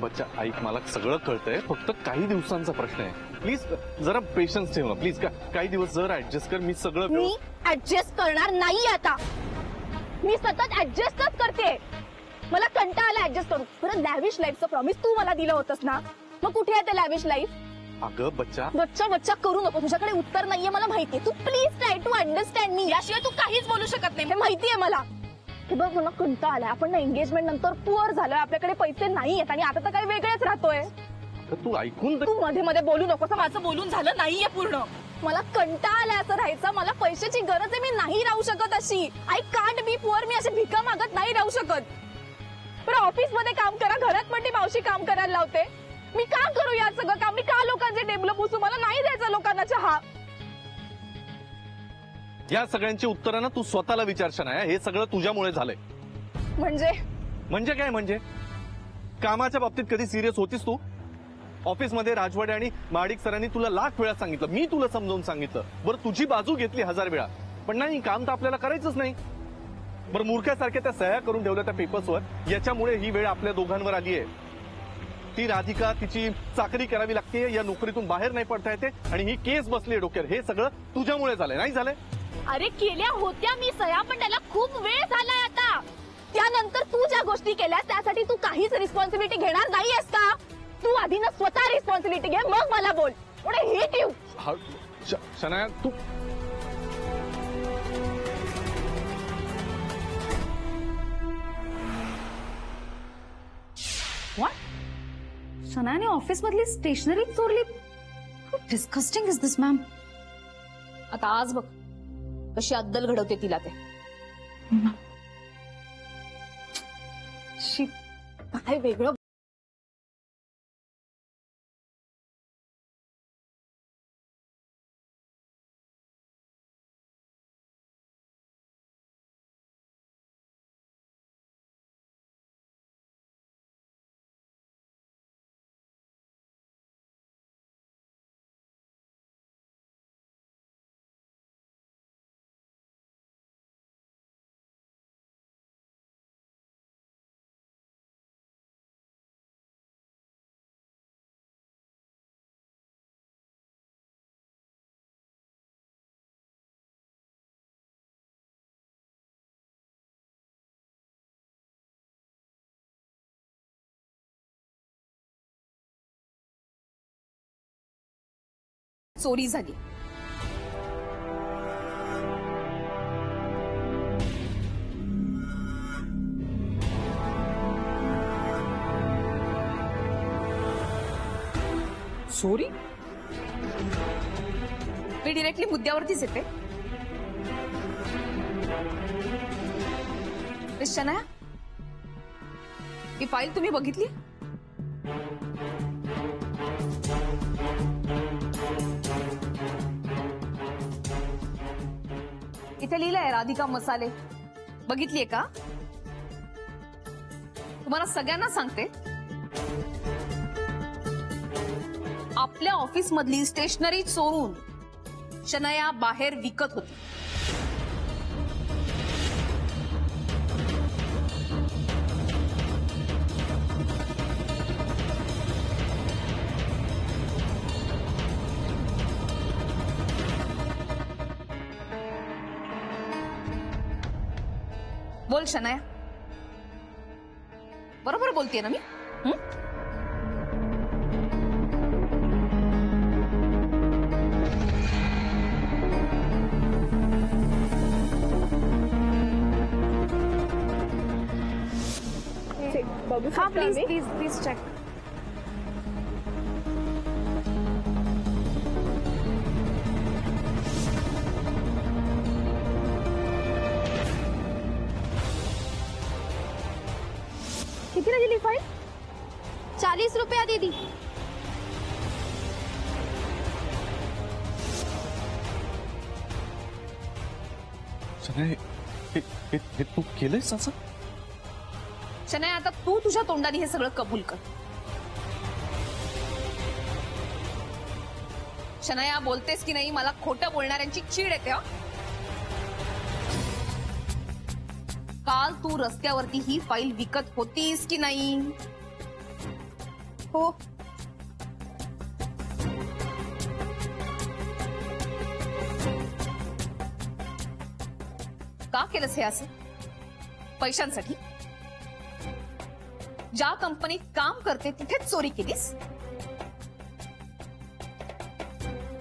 बच्चा ऐक, मला सगळं कळतंय, फक्त काही दिवसांचा प्रश्न आहे. प्लीज जरा पेशन्स ठेव ना प्लीज. काही दिवस जरा ऍडजस्ट कर. मी सगळं मी ऍडजस्ट करणार नाही आता. मी सतत ऍडजस्टच करते. मला कंटाळा आला ऍडजस्ट करून. बरं लॅविश लाईफचं प्रॉमिस तू मला दिलं होतंस ना, मग कुठे आहे ते लॅविश लाईफ? अगं बच्चा बच्चा करू नको. तुझ्याकडे उत्तर नाहीये मला माहितीये. तू प्लीज ट्राय टू अंडरस्टँड मी. याशिवाय तू काहीच बोलू शकत नाही हे माहितीये मला. हे बघ मला कंटाळा आलाय. आपण ना एंगेजमेंट नंतर पुअर झालोय, आपल्याकडे पैसे नाहीयेत आणि आता तर काही वेगळेच राहतोय. तू ऐकून तू मध्ये मध्ये बोलू नकोस. माझं बोलून झालं नाहीये पूर्ण. मला कंटाळा आलाय असं राहायचं. मला पैशाची गरज आहे. मी नाही राहू शकत अशी. I can't be poor. मी अशी भिका मागत नाही राहू शकत. पण ऑफिस मध्ये काम करा, घरात पण ती मावशी काम करायला लावते. मी का करू या सगळं काम? मी का लोकांचे टेबल पुसू? मला नाही द्यायचं लोकांना चहा. या सगळ्यांची उत्तरं ना तू स्वतःला विचारशील ना. हे सगळं तुझ्यामुळे झालंय. म्हणजे काय म्हणजे? कामाच्या बाबतीत कधी सिरियस होतीस तू? ऑफिसमध्ये राजवाडे आणि महाडिक सरांनी तुला लाख वेळा सांगितलं, मी तुला समजावून सांगितलं. बरं तुझी बाजू घेतली 1000 वेळा, पण नाही काम तर आपल्याला करायचंच नाही. बरं मूर्खासारख्या त्या सह्या करून ठेवल्या त्या पेपर्सवर. याच्यामुळे ही वेळ आपल्या दोघांवर आली आहे. ती राधिका तिची चाकरी करावी लागते, या नोकरीतून बाहेर नाही पडता येते आणि ही केस बसली डोक्यावर. हे सगळं तुझ्यामुळे झालंय, नाही झालंय? अरे केल्या होत्या मी सह्या, पण त्याला खूप वेळ झालाय आता. त्यानंतर तू ज्या गोष्टी केल्यास त्यासाठी तू काहीच रिस्पॉन्सिबिलिटी घेणार नाहीयेस का? तू आधी ना स्वतः रिस्पॉन्सिबिलिटी घे, मग मला बोल. एवढे हेट यू. शनाया तू शनायाने ऑफिस मधली स्टेशनरी चोरली. Disgusting is this ma'am. आता आज बघ कशी अद्दल घडवते तिला ते. काय वेगळं. चोरी झाली. चोरी? मी डिरेक्टली मुद्द्यावरतीच येते. मिस शनाया, ही फाईल तुम्ही बघितली? इथे लिहिलंय राधिका मसाले. बघितलीये का? तुम्हाला सगळ्यांना सांगते, आपल्या ऑफिस मधली स्टेशनरी चोरून शनाया बाहेर विकत होती. बोल शनाया, बरोबर बोलतेय ना मी? हाँ प्लीज प्लीज प्लीज चेक. किती दिली फाईल? 40 रुपया दीदी. हे तू केलंयस असं? शनाया, आता तू तुझ्या तोंडाने हे सगळं कबूल कर. शनाया, बोलतेस की नाही? मला खोटं बोलणाऱ्यांची चीड येते. काल तू रस्त्यावरती ही फाईल विकत होतीस की नाही? हो. का केलंस हे असं? पैशांसाठी? ज्या कंपनीत काम करते तिथेच चोरी केलीस?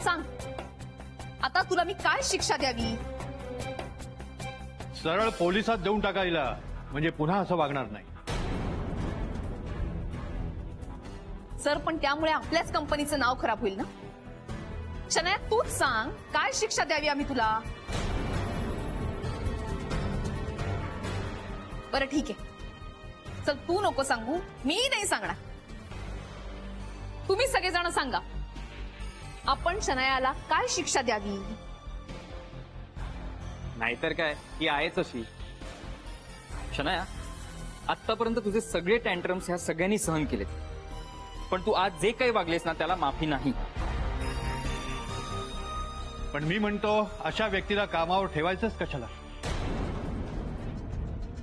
सांग, आता तुला मी काय शिक्षा द्यावी? सरळ पोलिसात देऊन टाकायला, म्हणजे पुन्हा असं वागणार नाही. सर, पण त्यामुळे आपल्याच कंपनीचं नाव खराब होईल ना? शनाया, तूच सांग, काय शिक्षा द्यावी आम्ही तुला? बरं ठीक आहे, चल तू नको सांगू, मी नाही सांगणार. तुम्ही सगळेजण सांगा, आपण शनायाला काय शिक्षा द्यावी? नाहीतर काय, ही आहेच अशी. शनाया, आतापर्यंत तुझे सगळे टँट्रम्स ह्या सगळ्यांनी सहन केलेत, पण तू आज जे काही वागलेस ना त्याला माफी नाही. पण मी म्हणतो अशा व्यक्तीला कामावर ठेवायचंच कशाला?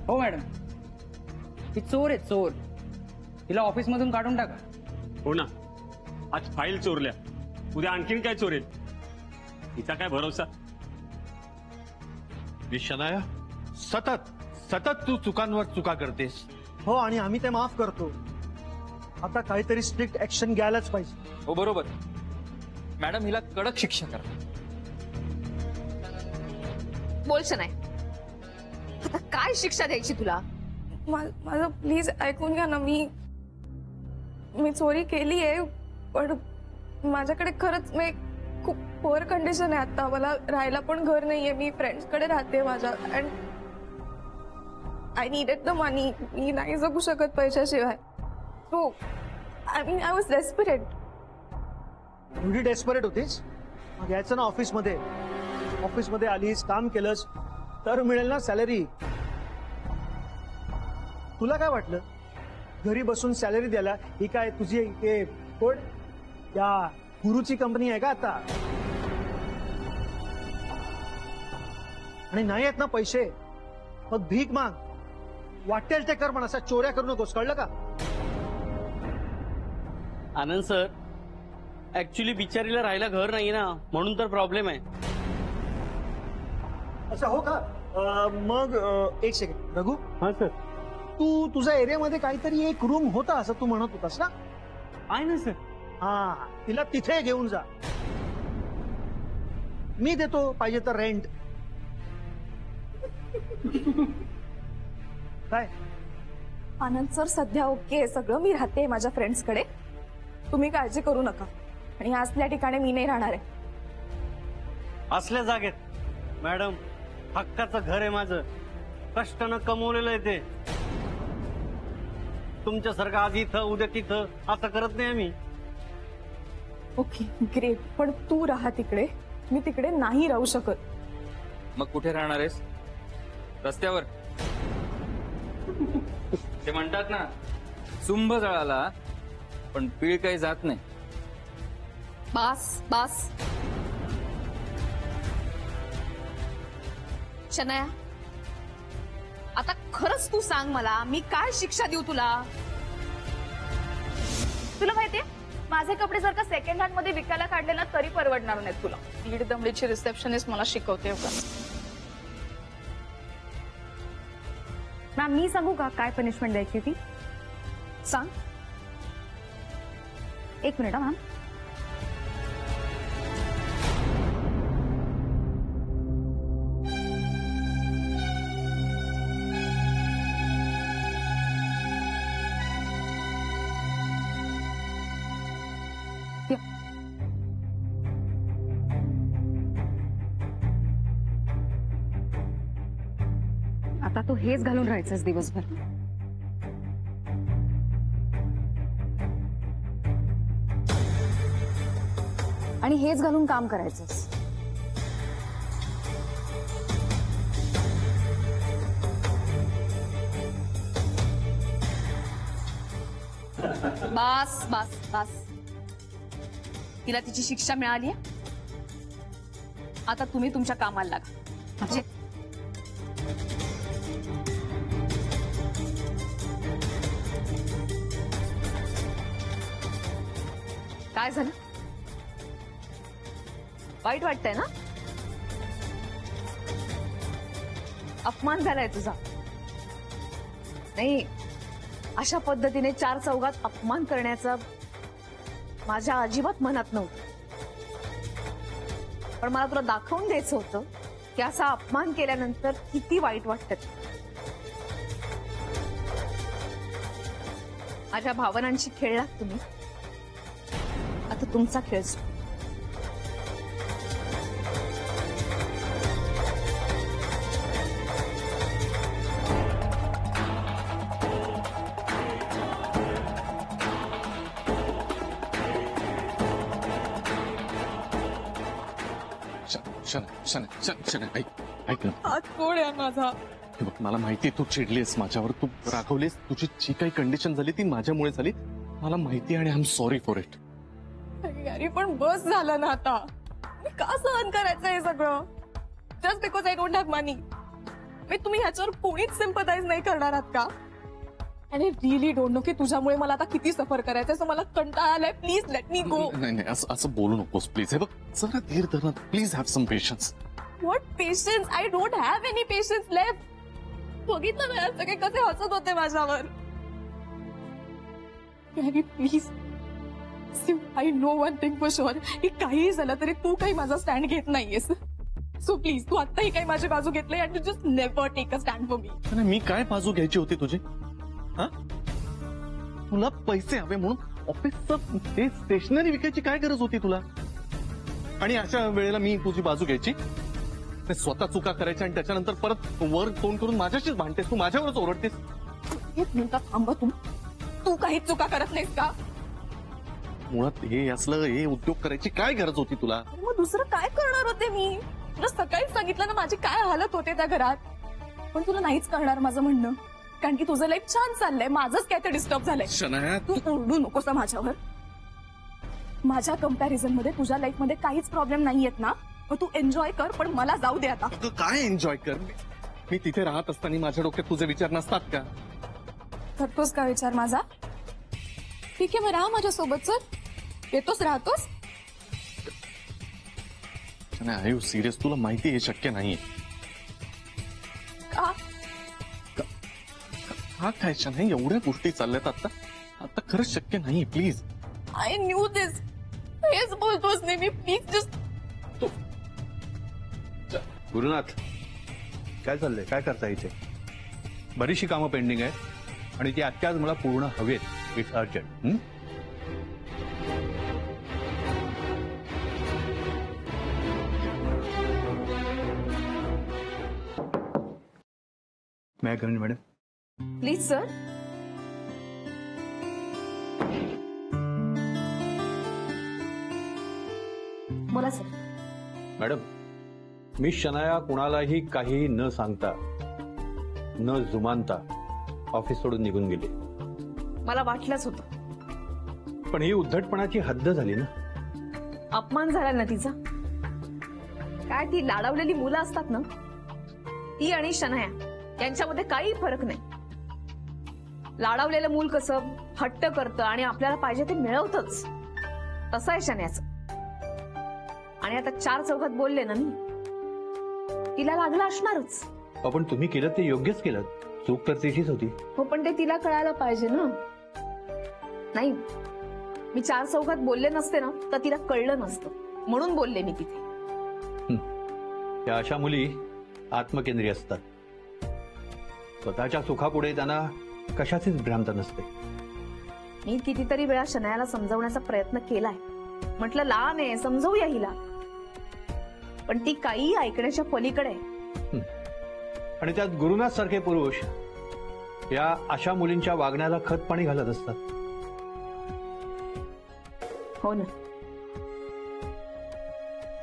हो मॅडम, ही चोर आहे चोर. हिला ऑफिस मधून काढून टाका. हो ना, आज फाईल चोरल्या, उद्या आणखीन काय चोरेल, हिचा काय भरोसा. शनाया, सतत सतत तू चुकांवर चुका करतेस. हो, आणि आम्ही ते माफ करतो. आता काहीतरी स्ट्रिक्ट ऍक्शन घ्यायलाच पाहिजे. हो बरोबर, मॅडम हिला कडक शिक्षा करा. बोल शनाया, आता काय शिक्षा द्यायची तुला? माझं प्लीज ऐकून घ्या ना. मी चोरी केली आहे, पण माझ्याकडे खरंच मी खूप पुअर कंडिशन आहे आता. मला राहायला पण घर नाहीये, मी फ्रेंड्सकडे राहते माझ्या, अँड आय नीडेड द मनी. मी नाही जगू शकत पैशाशिवाय. So I was desperate. एवढी डेस्परेट होतीस? मग यायचं ना ऑफिसमध्ये. ऑफिसमध्ये आलीस, काम केलंस तर मिळेल ना सॅलरी. तुला काय वाटलं घरी बसून सॅलरी द्यायला ही काय तुझी कोण त्या गुरुची कंपनी आहे का आता? आणि नाही आहेत ना पैसे, मग भीक माग, वाटेल ते कर, पण असा चोऱ्या करू नकोस, कळलं का? आनंद सर, ऍक्च्युली बिचारीला राहायला घर नाही ना, म्हणून तर प्रॉब्लेम आहे. असं हो का? मग एक सेकंड रघु. हा सर. तू तुझ्या एरियामध्ये काहीतरी एक रूम होता असं तू म्हणत होतास ना? आहे ना सर. हा, तिला तिथे घेऊन जा. मी देतो पाहिजे तर रेंट. काय आनंद सर, सध्या ओके सगळं. मी राहते माझ्या फ्रेंड्सकडे, तुम्ही काळजी करू नका. आणि असल्या ठिकाणी मी नाही राहणार आहे. असल्या जागेत मॅडम, हक्काचं घर आहे माझं, कष्टानं कमवलेलं आहे ते. तुमच्यासारखं आज इथं उद्या तिथं असं करत नाही आम्ही. ओके ग्रेट, पण तू राहा तिकडे, मी तिकडे नाही राहू शकत. मग कुठे राहणार आहेस? रस्त्यावर? ते म्हणतात ना, सुंभ जळाला पण पीळ काही जात नाही. बास बास. शनाया, आता खरंच तू सांग मला, मी काय शिक्षा देऊ तुला? तुला माहितीये, माझे कपडे जर का सेकंड हँड मध्ये विकायला काढले ना तरी परवडणार नाहीत तुला. दीड दमडीची रिसेप्शनिस्ट मला शिकवते का? मॅम, मी सांगू का काय पनिशमेंट द्यायची ती? सांग. एक मिनिट मॅम. आता तू हेच घालून राहायचंस दिवसभर. आणि हेच घालून काम करायचंस. बास बास बास. तिला तिची शिक्षा मिळाली आहे, आता तुम्ही तुमच्या कामाला लागा. म्हणजे काय झालं? वाईट वाटतंय ना? अपमान झालाय तुझा. नाही, अशा पद्धतीने चार चौघात अपमान करण्याचा माझ्या अजिबात मनात नव्हतं. पण मला तुला दाखवून द्यायचं होतं की असा अपमान केल्यानंतर किती वाईट वाटतं. माझ्या भावनांशी खेळलात तुम्ही. आता तुमचा खेळ सुरू. ऐक ना, हात कोण आहे माझा? हे बघ, मला माहिती तू चिडलीस माझ्यावर, तू रागवलीस, तुझी जी काही कंडिशन झाली ती माझ्यामुळे झाली, मला माहिती आणि I am sorry for it. अरे पण बस झालं ना आता. मी का सहन करायचं हे सगळं? Just because I don't have money. मी तुम्ही ह्याच्यावर कोणीच सिम्पथाइज नाही करणार आहात का? आणि रिअली डोंट नो की तुझ्यामुळे मला आता किती सफर करायचंय. सो मला कंटाळा आलाय. प्लीज लेट मी गो. नाही असं बोलू नकोस प्लीज. हे बघ, जरा धीर धर ना please. Have some patience. What patience? I don't have any patience left. बघितलं ना सगळे कसे हसत होते माझ्यावर. Please, I know one thing for sure, की काहीही झालं तरी तू काही माझा स्टँड घेत नाहीयेस. सो प्लीज, तू आत्ताही काही माझी बाजू घेतली and just never take a stand for me. मी काय बाजू घ्यायची होती तुझी? हा, तुला पैसे हवे म्हणून ऑफिसचं ते स्टेशनरी विकायची काय गरज होती तुला? आणि अशा वेळेला मी तुझी बाजू घ्यायची? स्वतः चुका करायच्या आणि त्याच्यानंतर परत वर फोन करून माझ्याशीच भांडतेस, तू माझ्यावरच ओरडतेस. एक मिनिटात थांब तू काहीच चुका करत नाहीस का? मुळात हे असलं हे उद्योग करायची काय गरज होती तुला? मग दुसरं काय करणार होते मी? तुला सकाळीच सांगितलं ना माझी काय हालत होते त्या घरात. पण तुला नाहीच करणार माझं म्हणणं, कारण की तुझं लाईफ छान चाललंय, माझंच काय ते डिस्टर्ब झालंय. शनाया, तू ओरडू नकोस ना माझ्यावर. माझ्या कंपॅरिझन मध्ये तुझ्या लाईफ मध्ये काहीच प्रॉब्लेम नाहीयेत ना? मग तू एन्जॉय कर, पण मला जाऊ दे आता. काय एन्जॉय कर? मी तिथे राहत असताना माझ्या डोक्यात तुझे विचार नसतात का? करतोस का विचार माझा? ठीक आहे, मग राहा माझ्यासोबत. सर येतोस, राहतोस. I you serious? तुला माहिती हे शक्य नाहीये. का? हा खायच्या नाही, एवढ्या गोष्टी चालल्यात आता खरंच शक्य नाही. प्लीज. आय न्यू दिस. हेच बोलतोस नेहमी. Please just. गुरुनाथ, काय चाललंय? काय करता इथे? बरीचशी कामं पेंडिंग आहेत आणि ती आजच्याच मला पूर्ण हवेत. It's urgent. मैं करें मैडम? Please sir. बोला सर. मॅडम, मी शनाया कुणालाही काही न सांगता न जुमानता ऑफिस सोडून निघून गेले. मला वाटलंच होतं. पण ही उद्धटपणाची हद्द झाली ना. अपमान झाला ना तिचा. काय ती लाडवलेली मुलं असतात ना, ती आणि शनाया यांच्यामध्ये काही फरक नाही. लाडवलेलं मूल कसं हट्ट करतं आणि आपल्याला पाहिजे ते मिळवतच, तसं आहे शनायाचं. आणि आता चार चौघात बोलले ना मी, तिला लागलं असणारच. आपण तुम्ही केलं ते योग्यच केलं. चूक तर तिचीच होती. हो, पण ते तिला कळायला पाहिजे ना. नाही, मी चार चौघात बोलले नसते ना तर तिला कळलं नसतं, म्हणून बोलले मी तिथे. त्या अशा मुली आत्मकेंद्रीय असतात. स्वतःच्या सुखापुढे त्यांना कशाचीच भ्रांत नसते. मी कितीतरी वेळा शनायाला समजवण्याचा प्रयत्न केलाय. म्हटलं लहान आहे, समजवूया हिला. पण ती काही ऐकण्याच्या पलीकडे आहे. आणि त्यात गुरुनाथ सारखे पुरुष या अशा मुलींच्या वागण्याला खत पाणी घालत असतात. हो ना.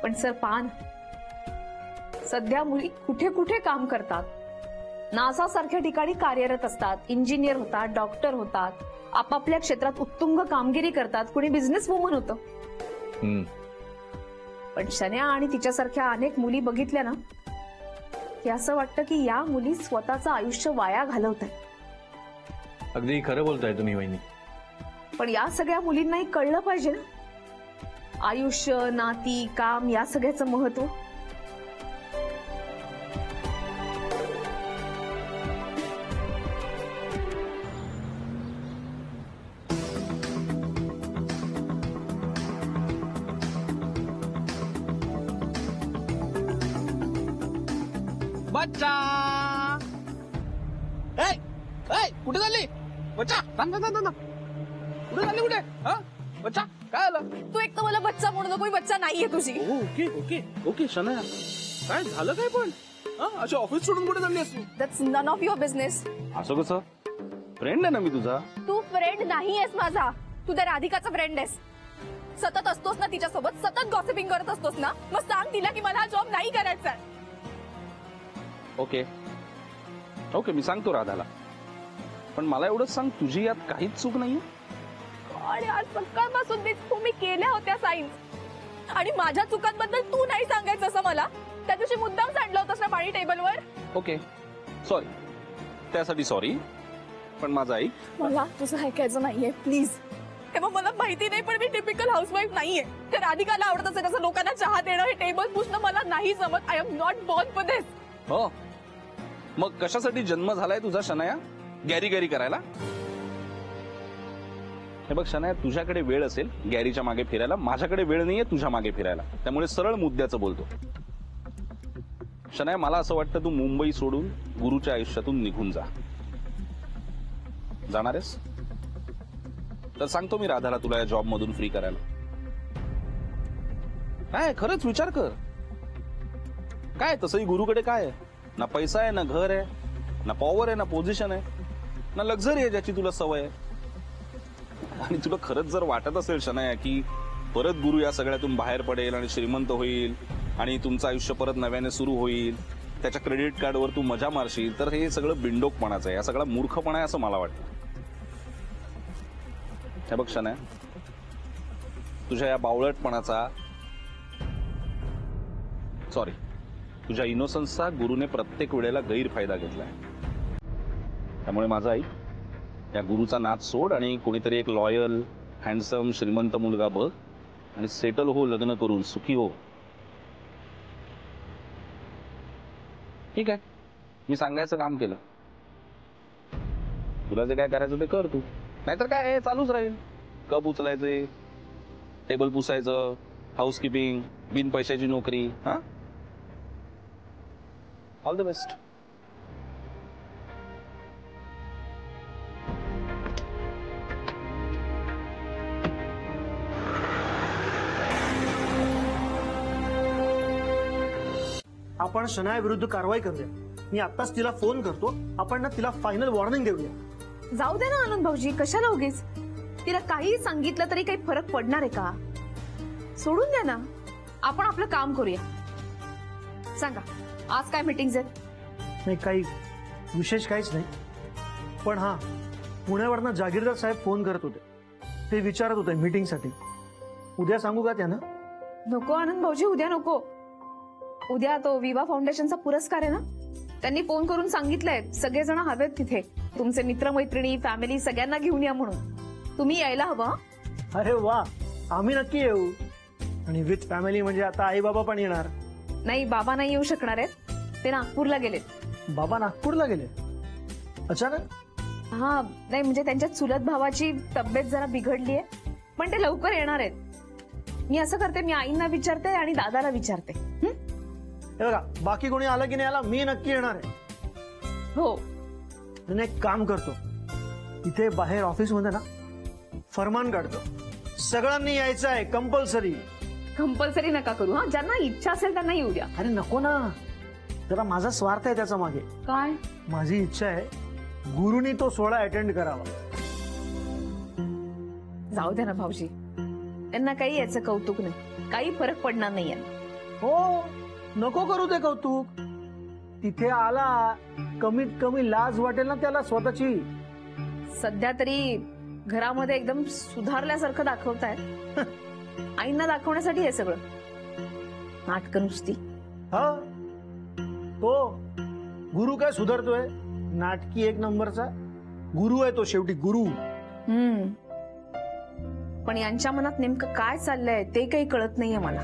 पण सर पान, सध्या मुली कुठे कुठे काम करतात. नासा सारख्या ठिकाणी कार्यरत असतात, इंजिनियर होतात, डॉक्टर होतात, आपापल्या क्षेत्रात उत्तुंग कामगिरी करतात, कुणी बिझनेस वुमन होतं. पण शन्या आणि तिच्यासारख्या अनेक मुली बघितल्या ना की असं वाटतं की या मुली स्वतःचं आयुष्य वाया घालवत आहेत. अगदी खरं बोलताय तुम्ही वहिनी. पण या सगळ्या मुलींनाही कळलं पाहिजे ना आयुष्य, नाती, काम या सगळ्याचं महत्व. बच्चा कुठे झाली बच्चा कुठे झाली कुठे हा बच्चा काय आलं तू एक तर मला बच्चा म्हणू नको, बच्चा नाहीये तुझी. ओके ओके ओके शनाया काय झालं काय पण अशी ऑफिस सोडून कुठे चालली असू? That's none of your business. असं कसं? फ्रेंड आहे ना मी तुझा. तू फ्रेंड नाहीयेस माझा, तू त्या राधिकाचा फ्रेंड आहेस. सतत असतोस ना तिच्यासोबत, सतत गॉसिपिंग करत असतोस ना. मग सांग तिला की मला हा जॉब नाही करायचा. ओके ओके मी सांगतो राधाला, पण मला एवढंच सांग तुझी यात काहीच चूक नाहीये. आणि आज सकाळपासून तुम्ही केल्या होत्या साईन्स, आणि माझ्या चुकांबद्दल तू नाही सांगायचं असं मला. त्या दिवशी मुद्दाम सांडलं होतंस ना पाणी टेबलवर. ओके सॉरी, त्यासाठी सॉरी, पण माझं ऐक. मला तुझं ऐकायचं नाहीये प्लीज. हे मग मला माहिती नाही, पण मी टिपिकल हाऊसवाईफ नाहीये. त्या राधिकाला आवडत असेल तसं लोकांना चहा देणं, हे टेबल पुसणं मला नाही जमत. I am not born for this. हो मग कशासाठी जन्म झालाय तुझा शनाया? गॅरी गॅरी करायला? हे बघ शनाया, तुझ्याकडे वेळ असेल गॅरीच्या मागे फिरायला, माझ्याकडे वेळ नाहीये तुझ्या मागे फिरायला. त्यामुळे सरळ मुद्द्याचं बोलतो. शनाया, मला असं वाटतं तू मुंबई सोडून गुरुच्या आयुष्यातून निघून जा. जाणार आहेस? तर सांगतो मी राधाला तुला या जॉब मधून फ्री करायला. काय खरंच विचार कर. काय तसंही गुरुकडे काय आहे? ना पैसा आहे, ना घर आहे, ना पॉवर आहे, ना पोझिशन आहे, ना लक्झरी आहे ज्याची तुला सवय आहे. आणि तुला खरंच जर वाटत असेल शनाया की परत गुरु या सगळ्यातून बाहेर पडेल आणि श्रीमंत होईल आणि तुमचं आयुष्य परत नव्याने सुरू होईल, त्याच्या क्रेडिट कार्डवर तू मजा मारशील, तर हे सगळं बिंडोकपणाचं आहे. हा सगळा मूर्खपणा आहे असं मला वाटतं. हे बघ शनाया, तुझ्या या बावळटपणाचा, सॉरी, तुझ्या इनोसन्सचा गुरुने प्रत्येक वेळेला गैरफायदा घेतलाय. त्यामुळे माझा ऐक, या गुरुचा नाद सोड आणि कोणीतरी एक लॉयल, हँडसम, श्रीमंत मुलगा बघ आणि सेटल हो, लग्न करून सुखी हो. ठीक आहे, मी सांगायचं काम केलं. तुला जे काय करायचं ते कर तू, नाहीतर काय चालूच राहील. कप उचलायचे, टेबल पुसायचं, हाऊसकीपिंग, बिन पैशाची नोकरी. हा, ऑल द बेस्ट. आपण शनाया विरुद्ध कारवाई करूया. मी आत्ताच तिला फोन करतो. आपण ना तिला फायनल वॉर्निंग देऊया. जाऊ दे ना आनंद भाऊजी, कशाला उगीच. तिला काही सांगितलं तरी काही फरक पडणार आहे का? सोडून द्या ना, आपण आपलं काम करूया. सांगा आज काय मीटिंग्स आहेत? नाही, काही विशेष काहीच नाही. पण हा, पुण्यावरनं जागीरदार साहेब फोन करत होते. ते विचारत होते मीटिंगसाठी. उद्या सांगू का त्यांना? नको आनंद भाऊजी, उद्या नको. उद्या तो विवा फाउंडेशनचा पुरस्कार आहे ना, त्यांनी फोन करून सांगितलंय सगळेजण हवेत तिथे. तुमचे मित्रमैत्रिणी, फॅमिली सगळ्यांना घेऊन या म्हणून. तुम्ही यायला हवं. अरे वा, आम्ही नक्की येऊ. आणि विथ फॅमिली म्हणजे आता आई बाबा पण येणार. नाही, बाबा नाही येऊ शकणार आहेत, ते नागपूरला गेलेत. बाबा नागपूरला गेले अचानक? हा, नाही म्हणजे त्यांच्या चुलत भावाची तब्येत जरा बिघडली आहे, पण ते लवकर येणार आहेत. मी असं करते, मी आईंना विचारते आणि दादाला विचारते. हे बघा, बाकी कोणी आलं की नाही आला, मी नक्की येणार आहे. हो. आणि एक काम करतो, इथे बाहेर ऑफिस मध्ये ना फरमान काढतो, सगळ्यांनी यायचं आहे कंपल्सरी. कंपल्सरी नका करू. हा, ज्यांना इच्छा असेल त्यांना येऊ द्या. अरे नको ना, जरा माझा स्वार्थ आहे त्याच्या मागे. काय? माझी इच्छा आहे गुरुनी तो सोहळा अटेंड करावा. जाऊ द्या ना भाऊजी, त्यांना काही याचं कौतुक नाही, काही फरक पडणार नाही. हो, नको करू ते कौतुक. तिथे आला, कमीत कमी लाज वाटेल ना त्याला स्वतःची. सध्या तरी घरामध्ये एकदम सुधारल्यासारखं दाखवतायत. आईंना दाखवण्यासाठी हे सगळं नाटकं नुसती. हा, तो गुरु काय सुधारतोय? नाटकी एक नंबरचा गुरु आहे तो, शेवटी गुरु. पण यांच्या मनात नेमकं काय चाललंय ते काही कळत नाहीये मला.